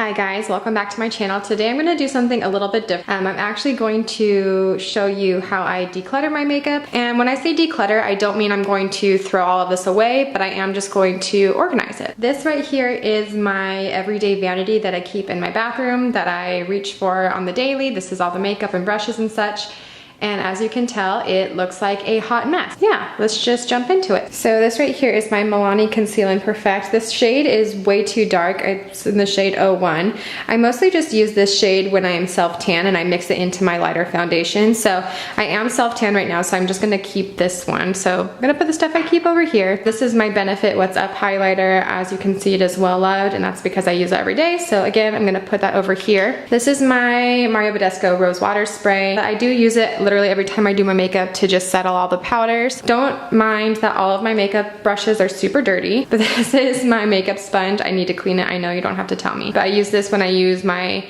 Hi guys, welcome back to my channel. Today I'm going to do something a little bit different. I'm actually going to show you how I declutter my makeup. And when I say declutter, I don't mean I'm going to throw all of this away, but I am just going to organize it. This right here is my everyday vanity that I keep in my bathroom that I reach for on the daily. This is all the makeup and brushes and such. And as you can tell, it looks like a hot mess. Yeah, let's just jump into it. So this right here is my Milani Conceal and Perfect. This shade is way too dark. It's in the shade 01. I mostly just use this shade when I am self-tan and I mix it into my lighter foundation. So I am self-tan right now, so I'm just gonna keep this one. So I'm gonna put the stuff I keep over here. This is my Benefit What's Up highlighter. As you can see, it is well loved, and that's because I use it every day. So again, I'm gonna put that over here. This is my Mario Badescu Rose Water Spray. I do use it literally every time I do my makeup to just settle all the powders. Don't mind that all of my makeup brushes are super dirty, but this is my makeup sponge. I need to clean it. I know you don't have to tell me, but I use this when I use my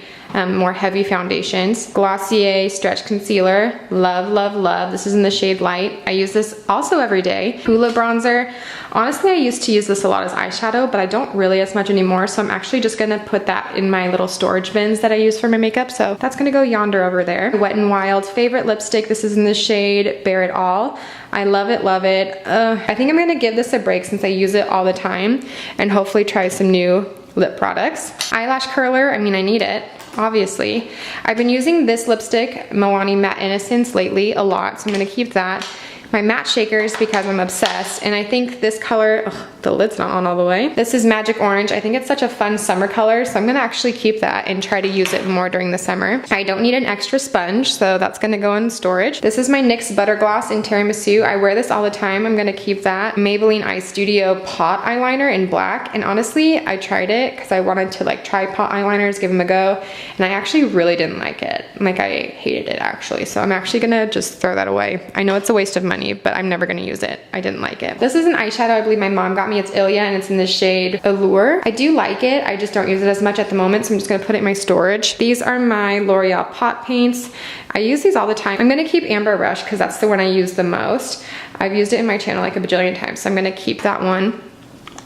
more heavy foundations. Glossier Stretch Concealer. Love, love, love. This is in the shade Light. I use this also every day. Hoola Bronzer. Honestly, I used to use this a lot as eyeshadow, but I don't really as much anymore, so I'm actually just gonna put that in my little storage bins that I use for my makeup, so that's gonna go yonder over there. Wet n Wild favorite lipstick. This is in the shade Bare It All. I love it, love it. I think I'm gonna give this a break since I use it all the time and hopefully try some new lip products. Eyelash curler, I mean, I need it, obviously. I've been using this lipstick, Milani Matte Innocence, lately a lot, so I'm gonna keep that. My matte shakers because I'm obsessed, and I think this color, ugh, the lid's not on all the way. This is Magic Orange. I think it's such a fun summer color, so I'm gonna actually keep that and try to use it more during the summer. I don't need an extra sponge, so that's gonna go in storage. This is my NYX Butter Gloss in Tiramisu. I wear this all the time. I'm gonna keep that. Maybelline Eye Studio Pot Eyeliner in black, and honestly, I tried it because I wanted to like try pot eyeliners, give them a go, and I actually really didn't like it. Like, I hated it actually, so I'm actually gonna just throw that away. I know it's a waste of money, but I'm never gonna use it. I didn't like it. This is an eyeshadow I believe my mom got me. It's Ilia, and it's in the shade Allure. I do like it. I just don't use it as much at the moment, so I'm just gonna put it in my storage. These are my L'Oreal pot paints. I use these all the time. I'm gonna keep Amber Rush because that's the one I use the most. I've used it in my channel like a bajillion times, so I'm gonna keep that one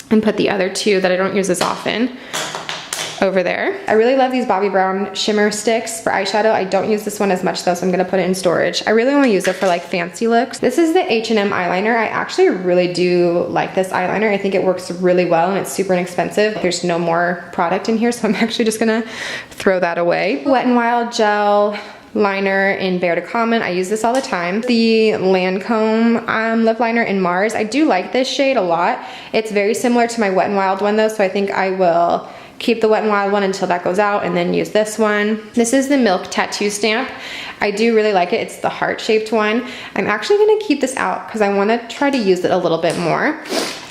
and put the other two that I don't use as often over there. I really love these Bobbi Brown shimmer sticks for eyeshadow. I don't use this one as much though, so I'm gonna put it in storage. I really only use it for like fancy looks. This is the H&M eyeliner. I actually really do like this eyeliner. I think it works really well and it's super inexpensive. There's no more product in here, so I'm actually just gonna throw that away. Wet n Wild gel liner in Bare to Common. I use this all the time. The Lancome lip liner in Mars. I do like this shade a lot. It's very similar to my Wet n Wild one though, so I think I will keep the Wet n Wild one until that goes out and then use this one. This is the Milk Tattoo Stamp. I do really like it. It's the heart-shaped one. I'm actually gonna keep this out because I wanna try to use it a little bit more.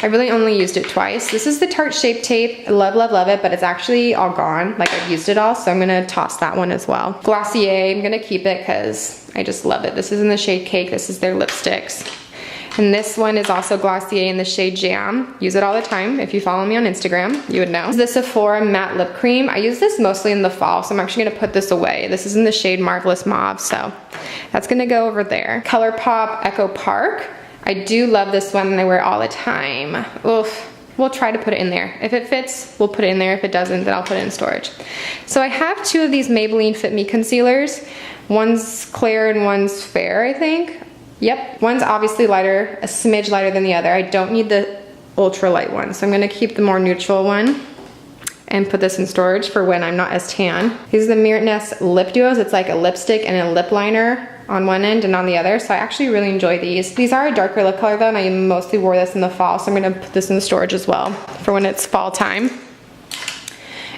I really only used it twice. This is the Tarte Shape Tape. I love, love, love it, but it's actually all gone. Like, I've used it all, so I'm gonna toss that one as well. Glossier, I'm gonna keep it because I just love it. This is in the shade Cake. This is their lipsticks. And this one is also Glossier in the shade Jam. Use it all the time. If you follow me on Instagram, you would know. This is the Sephora Matte Lip Cream. I use this mostly in the fall, so I'm actually gonna put this away. This is in the shade Marvelous Mauve, so that's gonna go over there. ColourPop Echo Park. I do love this one and I wear it all the time. Oof. We'll try to put it in there. If it fits, we'll put it in there. If it doesn't, then I'll put it in storage. So I have two of these Maybelline Fit Me concealers. One's clear and one's fair, I think. Yep, one's obviously lighter, a smidge lighter than the other. I don't need the ultra light one, so I'm gonna keep the more neutral one and put this in storage for when I'm not as tan. These are the Merit Nest Lip Duos. It's like a lipstick and a lip liner on one end and on the other, so I actually really enjoy these. These are a darker lip color though, and I mostly wore this in the fall, so I'm gonna put this in the storage as well for when it's fall time.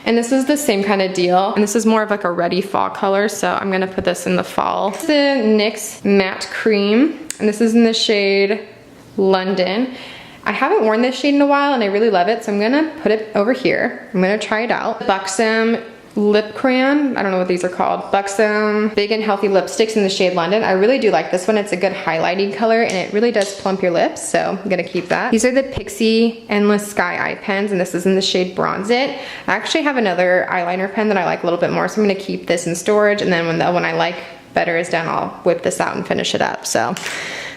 And this is the same kind of deal, and this is more of like a ready fall color, so I'm gonna put this in the fall. This is the NYX Matte Cream, and this is in the shade London. I haven't worn this shade in a while, and I really love it, so I'm gonna put it over here. I'm gonna try it out. Buxom Lip Crayon, I don't know what these are called. Buxom Big and Healthy Lipsticks in the shade London. I really do like this one. It's a good highlighting color and it really does plump your lips, so I'm gonna keep that. These are the Pixi Endless Sky Eye Pens, and this is in the shade Bronze It. I actually have another eyeliner pen that I like a little bit more, so I'm gonna keep this in storage, and then when the one I like better is done, I'll whip this out and finish it up. So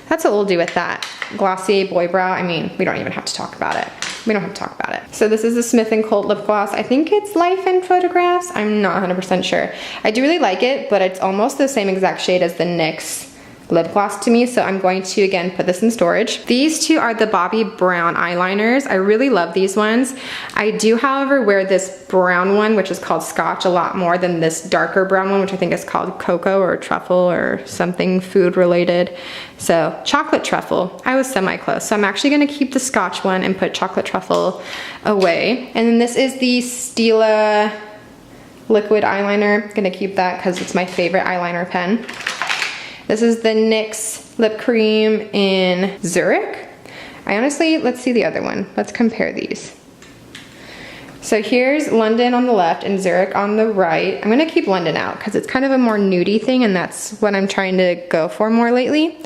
that's what we'll do with that. Glossier Boy Brow, I mean, we don't even have to talk about it. We don't have to talk about it. So this is the Smith & Colt lip gloss. I think it's Life in Photographs. I'm not 100% sure. I do really like it, but it's almost the same exact shade as the NYX lip gloss to me, so I'm going to again put this in storage. These two are the Bobbi Brown eyeliners. I really love these ones. I do, however, wear this brown one, which is called Scotch, a lot more than this darker brown one, which I think is called Cocoa or Truffle or something food related. So chocolate truffle. I was semi-close, so I'm actually going to keep the Scotch one and put chocolate truffle away. And then this is the Stila liquid eyeliner. I'm going to keep that because it's my favorite eyeliner pen. This is the NYX lip cream in Zurich. I honestly, let's see the other one. Let's compare these. So here's London on the left and Zurich on the right. I'm gonna keep London out because it's kind of a more nudie thing and that's what I'm trying to go for more lately.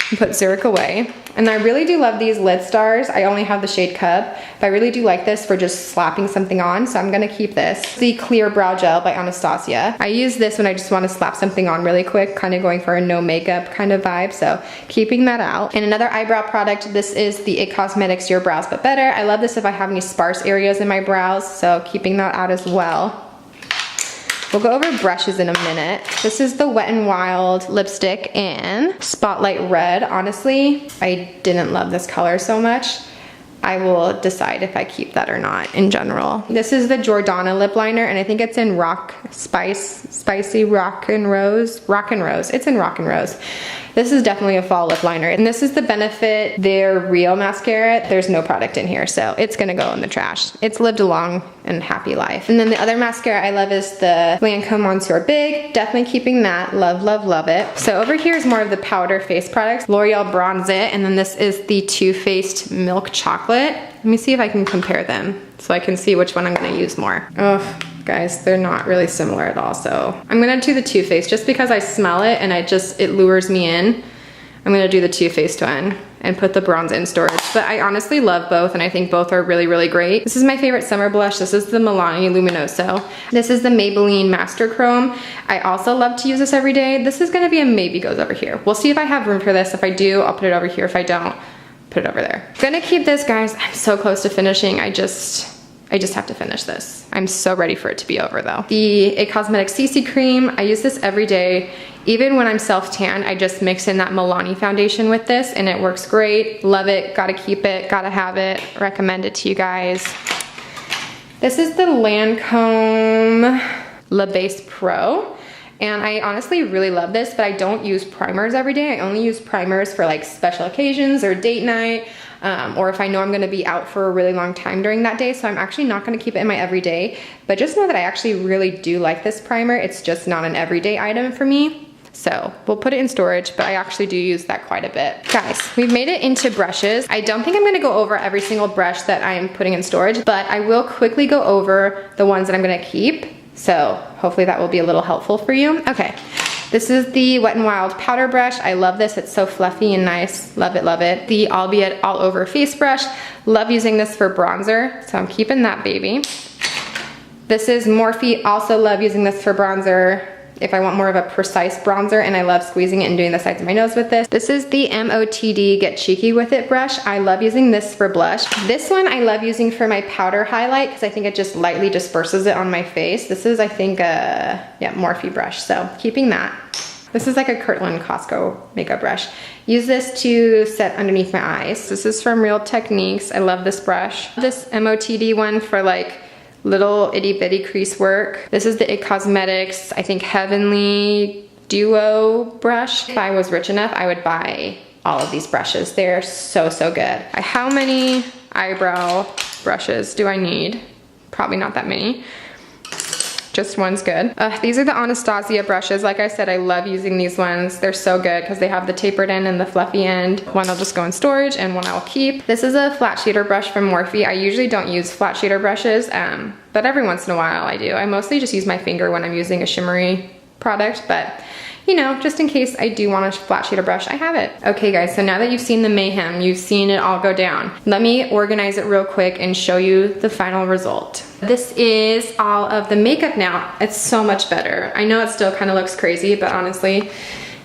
And put Zurich away. And I really do love these lid stars. I only have the shade Cup, but I really do like this for just slapping something on, so I'm gonna keep this. The Clear Brow Gel by Anastasia. I use this when I just wanna slap something on really quick, kind of going for a no makeup kind of vibe, so keeping that out. And another eyebrow product, this is the IT Cosmetics Your Brows But Better. I love this if I have any sparse areas in my brows, so keeping that out as well. We'll go over brushes in a minute. This is the Wet n Wild lipstick in Spotlight Red. Honestly, I didn't love this color so much. I will decide if I keep that or not in general. This is the Jordana lip liner and I think it's in Spicy Rock and Rose. It's in Rock and Rose. This is definitely a fall lip liner. And this is the Benefit Their Real mascara. There's no product in here, so it's gonna go in the trash. It's lived a long and happy life. And then the other mascara I love is the Lancome Monsieur Big. Definitely keeping that. Love, love, love it. So over here is more of the powder face products. L'Oreal Bronze It, and then this is the Too Faced Milk Chocolate. Let me see if I can compare them so I can see which one I'm gonna use more. Oh, guys, they're not really similar at all, so I'm gonna do the Too Faced just because I smell it and it lures me in. I'm gonna do the Too Faced one and put the bronze in storage. But I honestly love both and I think both are really, really great. This is my favorite summer blush. This is the Milani Luminoso. This is the Maybelline Master Chrome. I also love to use this every day. This is gonna be a maybe goes over here. We'll see if I have room for this. If I do, I'll put it over here. If I don't, put it over there. Gonna keep this, guys. I'm so close to finishing. I just have to finish this. I'm so ready for it to be over though. The IT Cosmetics CC Cream, I use this every day. Even when I'm self-tan, I just mix in that Milani foundation with this and it works great. Love it, gotta keep it, gotta have it. Recommend it to you guys. This is the Lancome La Base Pro. And I honestly really love this, but I don't use primers every day. I only use primers for like special occasions or date night, or if I know I'm gonna be out for a really long time during that day. So I'm actually not gonna keep it in my everyday, but just know that I actually really do like this primer. It's just not an everyday item for me. So we'll put it in storage, but I actually do use that quite a bit. Guys, we've made it into brushes. I don't think I'm gonna go over every single brush that I'm putting in storage, but I will quickly go over the ones that I'm gonna keep. So hopefully that will be a little helpful for you. Okay, this is the Wet n Wild powder brush. I love this, it's so fluffy and nice. Love it, love it. The Albeit All Over face brush. Love using this for bronzer, so I'm keeping that baby. This is Morphe, also love using this for bronzer if I want more of a precise bronzer, and I love squeezing it and doing the sides of my nose with this. This is the MOTD Get Cheeky With It brush. I love using this for blush. This one I love using for my powder highlight because I think it just lightly disperses it on my face. This is, I think, yeah, Morphe brush, so keeping that. This is like a Kirkland Costco makeup brush. Use this to set underneath my eyes. This is from Real Techniques. I love this brush. This MOTD one for like little itty bitty crease work. This is the IT Cosmetics, I think Heavenly Duo brush. If I was rich enough, I would buy all of these brushes. They're so, so good. How many eyebrow brushes do I need? Probably not that many. Just one's good. These are the Anastasia brushes. Like I said, I love using these ones. They're so good because they have the tapered end and the fluffy end. One will just go in storage and one I'll keep. This is a flat shader brush from Morphe. I usually don't use flat shader brushes, but every once in a while I do. I mostly just use my finger when I'm using a shimmery product, but you know, just in case I do want a flat shader brush, I have it. Okay guys, so now that you've seen the mayhem, you've seen it all go down, let me organize it real quick and show you the final result. This is all of the makeup now. It's so much better. I know it still kind of looks crazy, but honestly,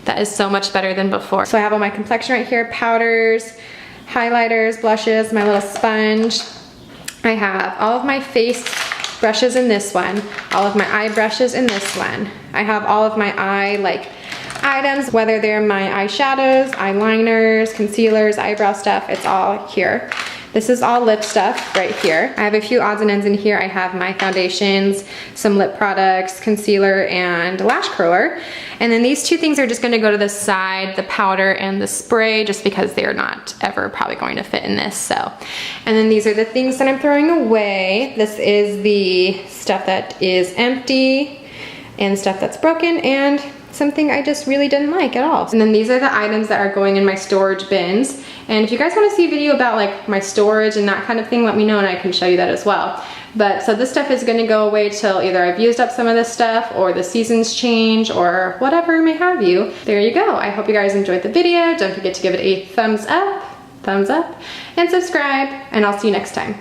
that is so much better than before. So I have all my complexion right here, powders, highlighters, blushes, my little sponge. I have all of my face brushes in this one, all of my eye brushes in this one. I have all of my eye items, whether they're my eyeshadows, eyeliners, concealers, eyebrow stuff, it's all here. This is all lip stuff right here. I have a few odds and ends in here. I have my foundations, some lip products, concealer, and lash curler. And then these two things are just gonna go to the side, the powder and the spray, just because they're not ever probably going to fit in this, so. And then these are the things that I'm throwing away. This is the stuff that is empty and stuff that's broken, and something I just really didn't like at all. And then these are the items that are going in my storage bins. And if you guys want to see a video about like my storage and that kind of thing, let me know and I can show you that as well. But so this stuff is going to go away till either I've used up some of this stuff or the seasons change or whatever may have you. There you go. I hope you guys enjoyed the video. Don't forget to give it a thumbs up, and subscribe, and I'll see you next time.